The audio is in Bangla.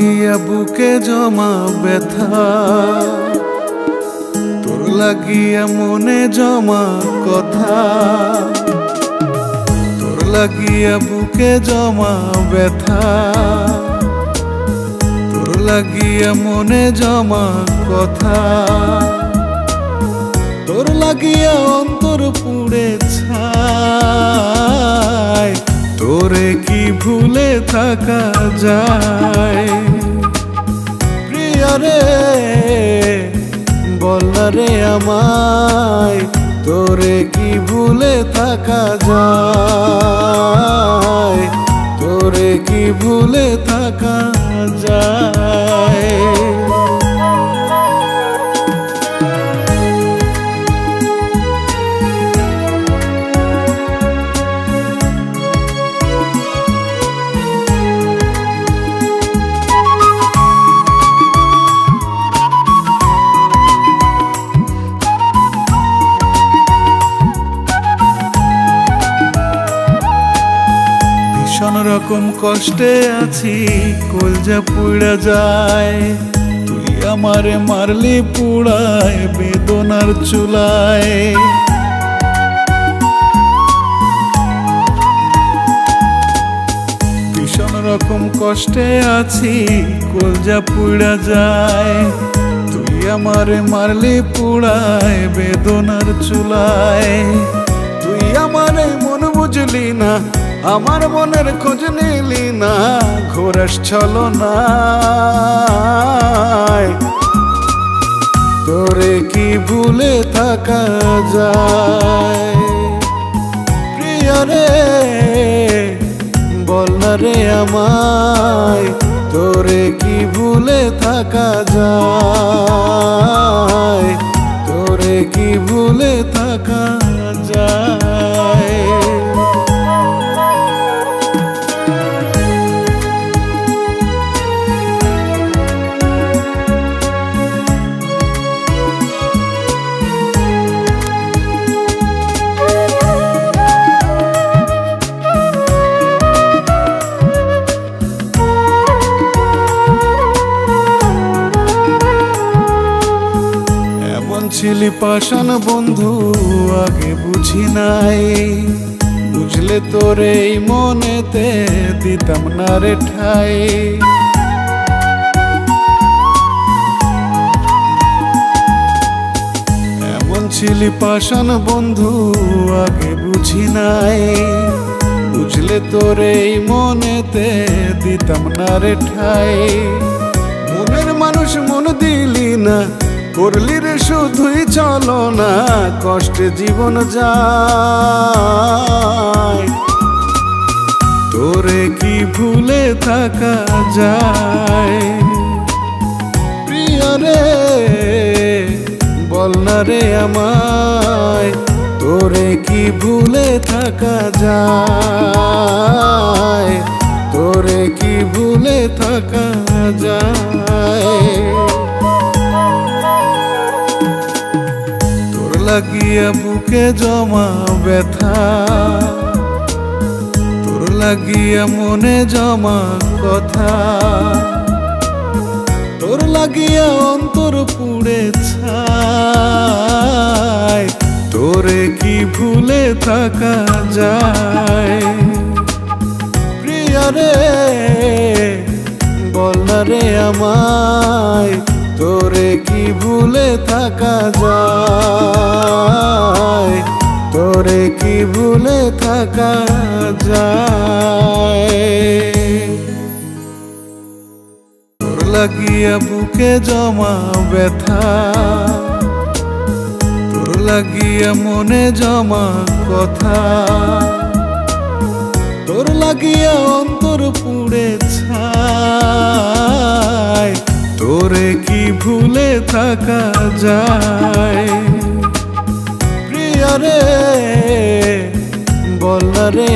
লাগিয়া বুকে জমা ব্যথা, তোর লাগিয়া মনে জমা কথা, তোর লাগিয়া বুকে জমা ব্যথা, তোর লাগিয়া মনে জমা কথা, তোর লাগিয়া অন্তর পুড়ে ছাই, তোরে কি ভুলে থাকা যায়? প্রিয়া রে বল না রে আমায়, তোরে কি ভুলে থাকা যায়? তোরে কি ভুলে থাকা যায়? ভীষণ রকম কষ্টে আছি, কলজা পুড়া যায়, তুই আমারে মারলি পুড়ায় বেদনার চুলায়। ভীষণ রকম কষ্টে আছি, কলজা পুড়া যায়, তুই আমারে মারলি পুড়ায় বেদনার চুলায়। তুই আমারে মন বুঝলি না, আমার মনের খোঁজ নিলি না, ঘোরাস ছলনায়, তোরে কি ভুলে থাকা যায়? প্রিয়া রে বল না রে আমায়, তোরে কি ভুলে থাকা যায়? তোরে কি ভুলে থাকা যায়? ছিলি পাষাণ বন্ধু আগে বুঝি নাই, বুঝলে তোরে এই মনেতে দিতাম না রে ঠাই। এমন ছিলি পাষাণ বন্ধু আগে বুঝি নাই, বুঝলে তোরে এই মনেতে দিতাম না রে ঠাই। মনের মানুষ মন দিলি না, করলি রে শুধুই চলো না, কষ্টে জীবন যায়, তোরে কি ভুলে থাকা যায়? প্রিয়া রে বল না রে আমায়, তোরে কি ভুলে থাকা যায়? তোরে কি ভুলে থাকা যায়? লাগিয়া বুকে জমা ব্যথা, তোর লাগিয়া মনে জমা কথা, তোর লাগিয়া অন্তর পুড়ে ছাই, তোরে কি ভুলে থাকা যায়? প্রিয়া রে বল না রে আমায়, তোরে কি ভুলে থাকা যায়? তোরে কি ভুলে থাকা যায়? তোর লাগিয়া বুকে জমা ব্যথা, তোর লাগিয়া মনে জমা কথা, তোর লাগিয়া অন্তর পুড়ে ছাই, তোরে কি ভুলে থাকা যায়? প্রিয়া রে বল না রে